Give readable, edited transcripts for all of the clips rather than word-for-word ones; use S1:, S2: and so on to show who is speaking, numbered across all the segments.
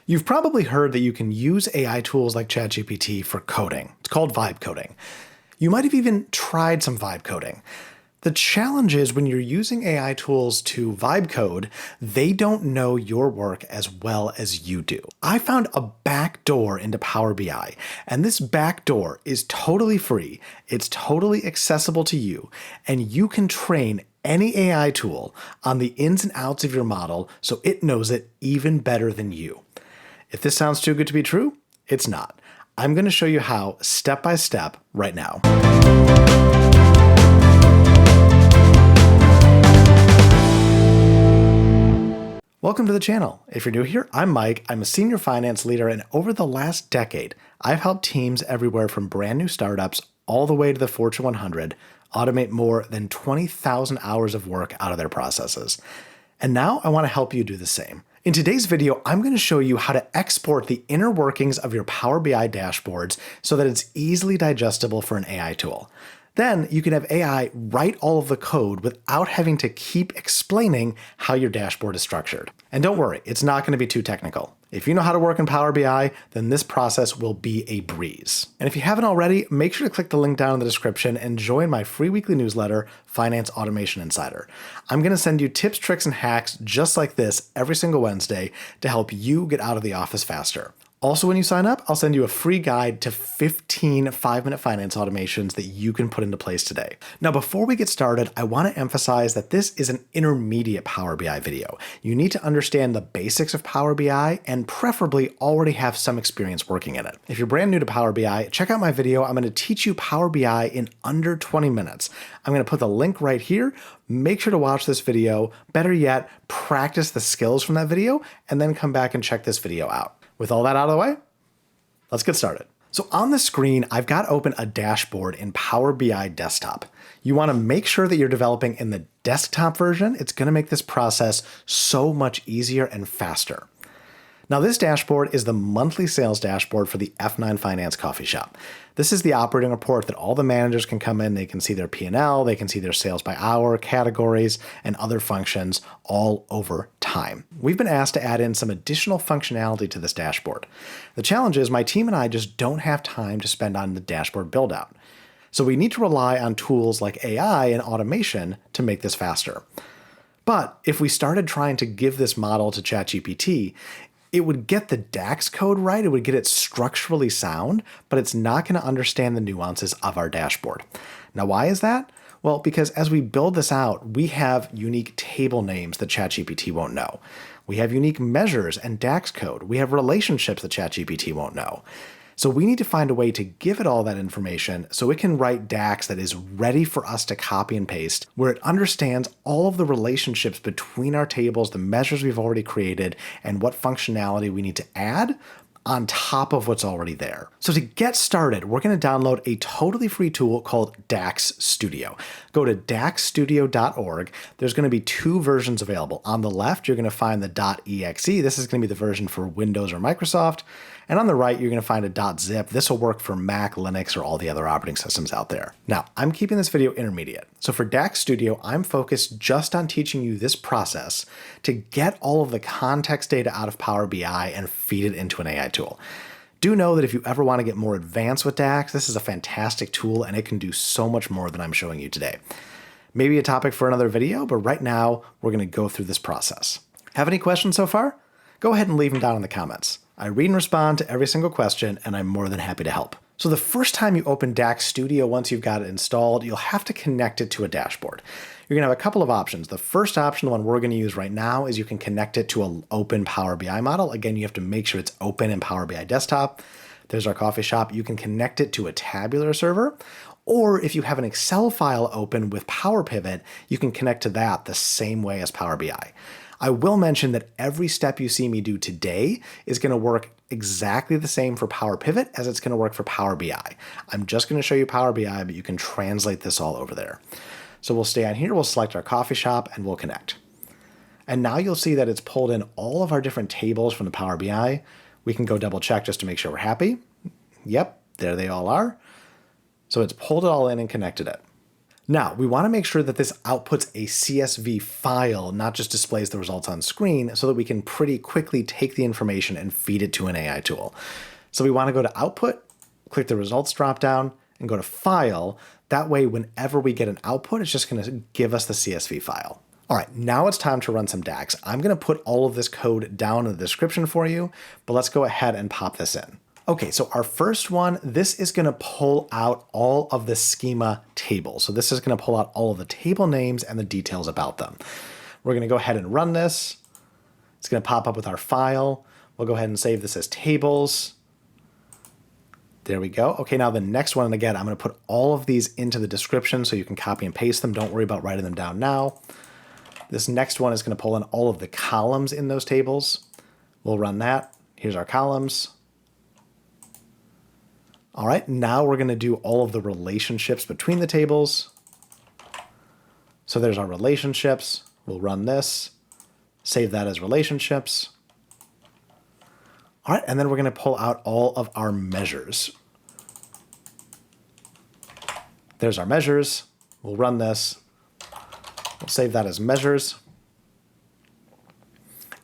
S1: You've probably heard that you can use AI tools like ChatGPT for coding. It's called vibe coding. You might have even tried some vibe coding. The challenge is when you're using AI tools to vibe code, they don't know your work as well as you do. I found a backdoor into Power BI, and this backdoor is totally free, it's totally accessible to you, and you can train any AI tool on the ins and outs of your model so it knows it even better than you. If this sounds too good to be true, it's not. I'm going to show you how step by step right now. Welcome to the channel. If you're new here, I'm Mike. I'm a senior finance leader, and over the last decade, I've helped teams everywhere from brand new startups all the way to the Fortune 100 automate more than 20,000 hours of work out of their processes. And now I want to help you do the same. In today's video, I'm going to show you how to export the inner workings of your Power BI dashboards so that it's easily digestible for an AI tool. Then you can have AI write all of the code without having to keep explaining how your dashboard is structured. And don't worry, it's not going to be too technical. If you know how to work in Power BI, then this process will be a breeze. And if you haven't already, make sure to click the link down in the description and join my free weekly newsletter, Finance Automation Insider. I'm going to send you tips, tricks, and hacks just like this every single Wednesday to help you get out of the office faster. Also, when you sign up, I'll send you a free guide to 15 5-minute finance automations that you can put into place today. Now, before we get started, I want to emphasize that this is an intermediate Power BI video. You need to understand the basics of Power BI and preferably already have some experience working in it. If you're brand new to Power BI, check out my video. I'm going to teach you Power BI in under 20 minutes. I'm going to put the link right here. Make sure to watch this video. Better yet, practice the skills from that video and then come back and check this video out. With all that out of the way, let's get started. So on the screen, I've got open a dashboard in Power BI Desktop. You want to make sure that you're developing in the desktop version. It's going to make this process so much easier and faster. Now, this dashboard is the monthly sales dashboard for the F9 Finance Coffee Shop. This is the operating report that all the managers can come in, they can see their P&L, they can see their sales by hour, categories, and other functions all over time. We've been asked to add in some additional functionality to this dashboard. The challenge is my team and I just don't have time to spend on the dashboard build out. So we need to rely on tools like AI and automation to make this faster. But if we started trying to give this model to ChatGPT, it would get the DAX code right, it would get it structurally sound, but it's not going to understand the nuances of our dashboard. Now, why is that? Well, because as we build this out, we have unique table names that ChatGPT won't know. We have unique measures and DAX code. We have relationships that ChatGPT won't know. So we need to find a way to give it all that information so it can write DAX that is ready for us to copy and paste, where it understands all of the relationships between our tables, the measures we've already created, and what functionality we need to add on top of what's already there. So to get started, we're going to download a totally free tool called DAX Studio. Go to daxstudio.org. There's going to be two versions available. On the left, you're going to find the .exe. This is going to be the version for Windows or Microsoft. And on the right, you're going to find a .zip. This will work for Mac, Linux, or all the other operating systems out there. Now, I'm keeping this video intermediate. So for DAX Studio, I'm focused just on teaching you this process to get all of the context data out of Power BI and feed it into an AI tool. Do know that if you ever want to get more advanced with DAX, this is a fantastic tool and it can do so much more than I'm showing you today. Maybe a topic for another video, but right now we're going to go through this process. Have any questions so far? Go ahead and leave them down in the comments. I read and respond to every single question, and I'm more than happy to help. So the first time you open DAX Studio, once you've got it installed, you'll have to connect it to a dashboard. You're going to have a couple of options. The first option, the one we're going to use right now, is you can connect it to an open Power BI model. Again, you have to make sure it's open in Power BI Desktop. There's our coffee shop. You can connect it to a tabular server, or if you have an Excel file open with Power Pivot, you can connect to that the same way as Power BI. I will mention that every step you see me do today is going to work exactly the same for Power Pivot as it's going to work for Power BI. I'm just going to show you Power BI, but you can translate this all over there. So we'll stay on here, we'll select our coffee shop, and we'll connect. And now you'll see that it's pulled in all of our different tables from the Power BI. We can go double check just to make sure we're happy. Yep, there they all are. So it's pulled it all in and connected it. Now, we want to make sure that this outputs a CSV file, not just displays the results on screen, so that we can pretty quickly take the information and feed it to an AI tool. So we want to go to Output, click the Results dropdown, and go to File. That way, whenever we get an output, it's just going to give us the CSV file. All right, now it's time to run some DAX. I'm going to put all of this code down in the description for you, but let's go ahead and pop this in. Okay, so our first one, this is going to pull out all of the schema tables. So this is going to pull out all of the table names and the details about them. We're going to go ahead and run this. It's going to pop up with our file. We'll go ahead and save this as tables. There we go. Okay, now the next one, and again, I'm going to put all of these into the description so you can copy and paste them. Don't worry about writing them down now. This next one is going to pull in all of the columns in those tables. We'll run that. Here's our columns. All right, now we're going to do all of the relationships between the tables. So there's our relationships. We'll run this, save that as relationships. All right, and then we're going to pull out all of our measures. There's our measures. We'll run this. We'll save that as measures.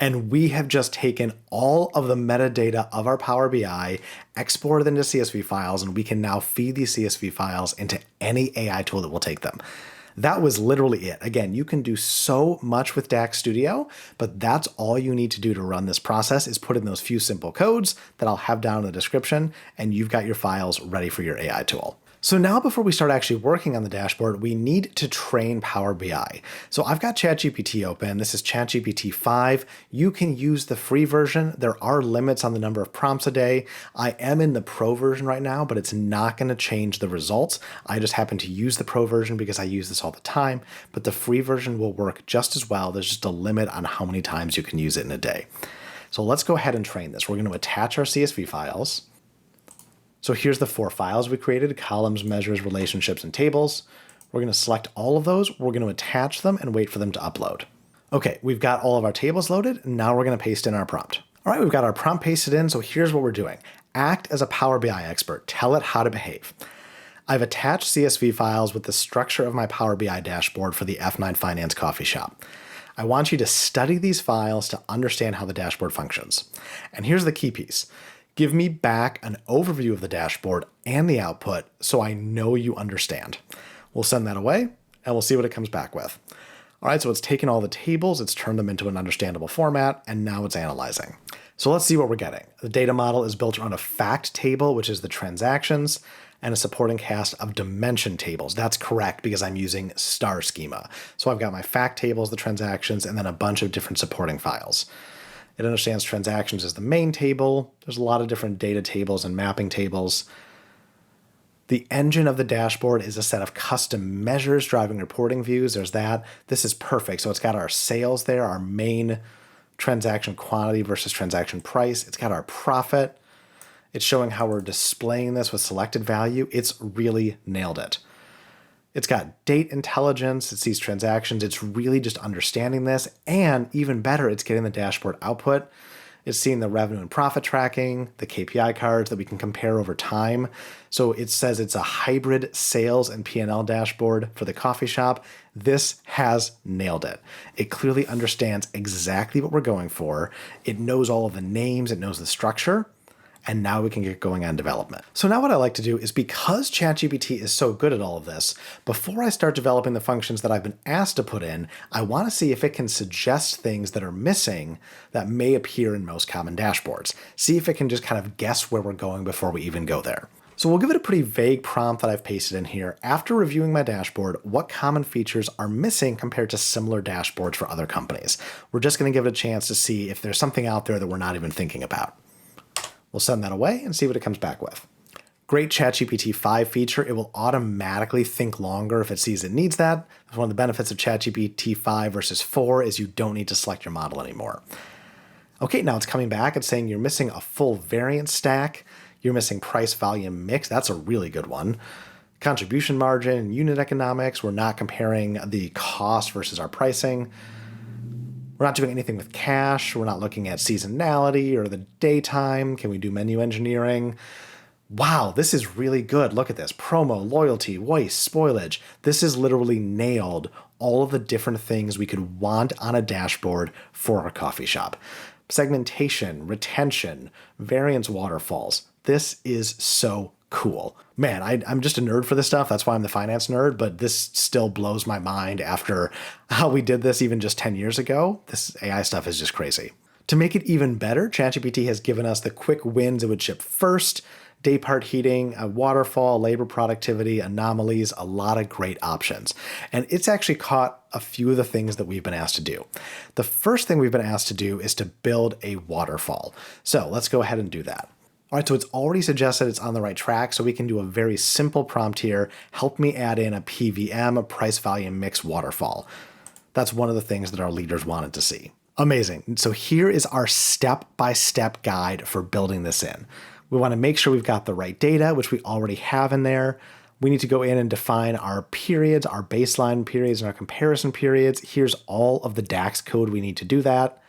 S1: And we have just taken all of the metadata of our Power BI, exported into CSV files, and we can now feed these CSV files into any AI tool that will take them. That was literally it. Again, you can do so much with DAX Studio, but that's all you need to do to run this process is put in those few simple codes that I'll have down in the description, and you've got your files ready for your AI tool. So now before we start actually working on the dashboard, we need to train Power BI. So I've got ChatGPT open. This is ChatGPT 5. You can use the free version. There are limits on the number of prompts a day. I am in the pro version right now, but it's not going to change the results. I just happen to use the pro version because I use this all the time, but the free version will work just as well. There's just a limit on how many times you can use it in a day. So let's go ahead and train this. We're going to attach our CSV files. So here's the 4 files we created: columns, measures, relationships, and tables. We're going to select all of those. We're going to attach them and wait for them to upload. Okay, we've got all of our tables loaded. Now we're going to paste in our prompt. All right, we've got our prompt pasted in. So here's what we're doing. Act as a Power BI expert. Tell it how to behave. I've attached CSV files with the structure of my Power BI dashboard for the F9 Finance Coffee Shop. I want you to study these files to understand how the dashboard functions. And here's the key piece. Give me back an overview of the dashboard and the output so I know you understand. We'll send that away and we'll see what it comes back with. All right, so it's taken all the tables, it's turned them into an understandable format, and now it's analyzing. So let's see what we're getting. The data model is built around a fact table, which is the transactions, and a supporting cast of dimension tables. That's correct because I'm using star schema. So I've got my fact tables, the transactions, and then a bunch of different supporting files. It understands transactions as the main table. There's a lot of different data tables and mapping tables. The engine of the dashboard is a set of custom measures driving reporting views. There's that. This is perfect. So it's got our sales there, our main transaction quantity versus transaction price. It's got our profit. It's showing how we're displaying this with selected value. It's really nailed it. It's got date intelligence. It sees transactions. It's really just understanding this. And even better, it's getting the dashboard output. It's seeing the revenue and profit tracking, the KPI cards that we can compare over time. So it says it's a hybrid sales and P&L dashboard for the coffee shop. This has nailed it. It clearly understands exactly what we're going for. It knows all of the names. It knows the structure. And now we can get going on development. So now what I like to do is, because ChatGPT is so good at all of this, before I start developing the functions that I've been asked to put in, I want to see if it can suggest things that are missing that may appear in most common dashboards. See if it can just kind of guess where we're going before we even go there. So we'll give it a pretty vague prompt that I've pasted in here. After reviewing my dashboard, what common features are missing compared to similar dashboards for other companies? We're just going to give it a chance to see if there's something out there that we're not even thinking about. We'll send that away and see what it comes back with. Great ChatGPT 5 feature. It will automatically think longer if it sees it needs that. One of the benefits of ChatGPT 5 versus 4 is you don't need to select your model anymore. Okay, now it's coming back. It's saying you're missing a full variance stack. You're missing price volume mix. That's a really good one. Contribution margin and unit economics. We're not comparing the cost versus our pricing. We're not doing anything with cash. We're not looking at seasonality or the daytime. Can we do menu engineering? Wow, this is really good. Look at this. Promo, loyalty, waste, spoilage. This is literally nailed all of the different things we could want on a dashboard for our coffee shop. Segmentation, retention, variance waterfalls. This is so cool. Man, I'm just a nerd for this stuff. That's why I'm the finance nerd, but this still blows my mind after how we did this even just 10 years ago. This AI stuff is just crazy. To make it even better, ChatGPT has given us the quick wins it would ship first, day part heating, a waterfall, labor productivity, anomalies, a lot of great options. And it's actually caught a few of the things that we've been asked to do. The first thing we've been asked to do is to build a waterfall. So let's go ahead and do that. All right, so it's already suggested it's on the right track, so we can do a very simple prompt here. Help me add in a PVM, a price volume mix waterfall. That's one of the things that our leaders wanted to see. Amazing. So here is our step-by-step guide for building this in. We want to make sure we've got the right data, which we already have in there. We need to go in and define our periods, our baseline periods, and our comparison periods. Here's all of the DAX code we need to do that.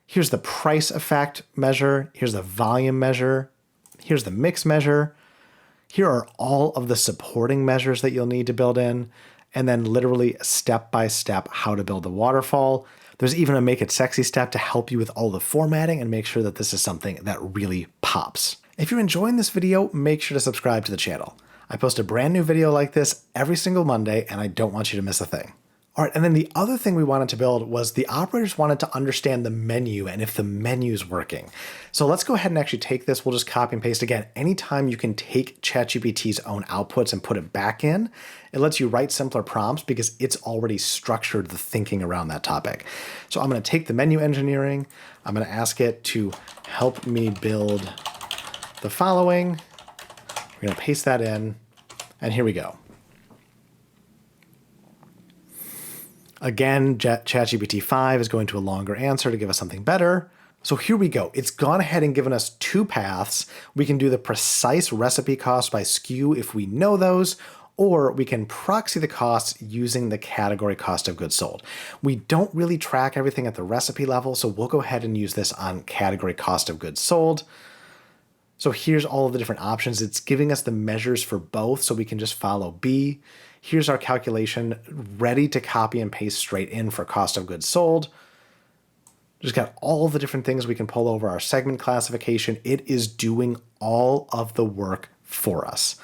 S1: Here's the price effect measure. Here's the volume measure. Here's the mix measure. Here are all of the supporting measures that you'll need to build in. And then literally step by step how to build the waterfall. There's even a make it sexy step to help you with all the formatting and make sure that this is something that really pops. If you're enjoying this video, make sure to subscribe to the channel. I post a brand new video like this every single Monday, and I don't want you to miss a thing. All right, and then the other thing we wanted to build was the operators wanted to understand the menu and if the menu's working. So let's go ahead and actually take this. We'll just copy and paste again. Anytime you can take ChatGPT's own outputs and put it back in, it lets you write simpler prompts because it's already structured the thinking around that topic. So I'm going to take the menu engineering. I'm going to ask it to help me build the following. We're going to paste that in, and here we go. Again, ChatGPT 5 is going to a longer answer to give us something better. So here we go. It's gone ahead and given us two paths. We can do the precise recipe cost by SKU if we know those, or we can proxy the costs using the category cost of goods sold. We don't really track everything at the recipe level, so we'll go ahead and use this on category cost of goods sold. So here's all of the different options. It's giving us the measures for both, so we can just follow B. Here's our calculation ready to copy and paste straight in for cost of goods sold. Just got all of the different things we can pull over our segment classification. It is doing all of the work for us.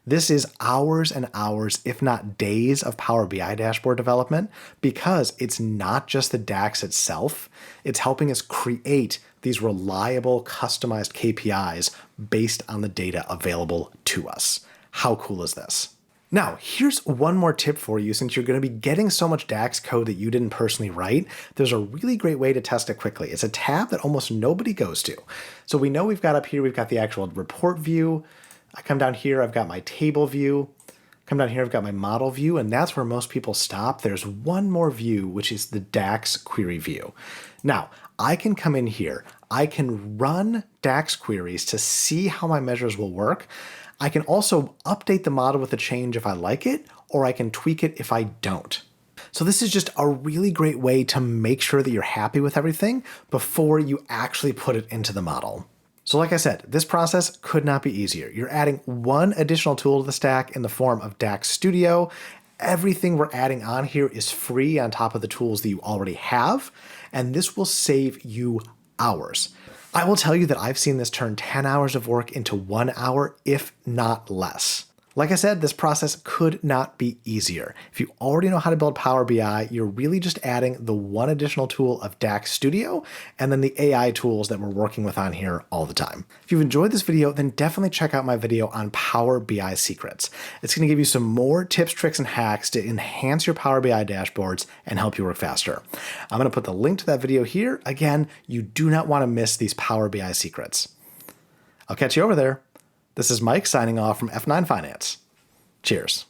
S1: This is hours and hours, if not days, of Power BI dashboard development because it's not just the DAX itself. It's helping us create these reliable, customized KPIs based on the data available to us. How cool is this? Now, here's one more tip for you since you're going to be getting so much DAX code that you didn't personally write. There's a really great way to test it quickly. It's a tab that almost nobody goes to. So we know we've got up here, we've got the actual report view. I come down here, I've got my table view. Come down here, I've got my model view, and that's where most people stop. There's one more view, which is the DAX query view. Now, I can come in here. I can run DAX queries to see how my measures will work. I can also update the model with a change if I like it, or I can tweak it if I don't. So this is just a really great way to make sure that you're happy with everything before you actually put it into the model. So like I said, this process could not be easier. You're adding one additional tool to the stack in the form of DAX Studio. Everything we're adding on here is free on top of the tools that you already have, and this will save you hours. I will tell you that I've seen this turn 10 hours of work into 1 hour, if not less. Like I said, this process could not be easier. If you already know how to build Power BI, you're really just adding the one additional tool of DAX Studio and then the AI tools that we're working with on here all the time. If you've enjoyed this video, then definitely check out my video on Power BI secrets. It's going to give you some more tips, tricks, and hacks to enhance your Power BI dashboards and help you work faster. I'm going to put the link to that video here. Again, you do not want to miss these Power BI secrets. I'll catch you over there. This is Mike signing off from F9 Finance. Cheers.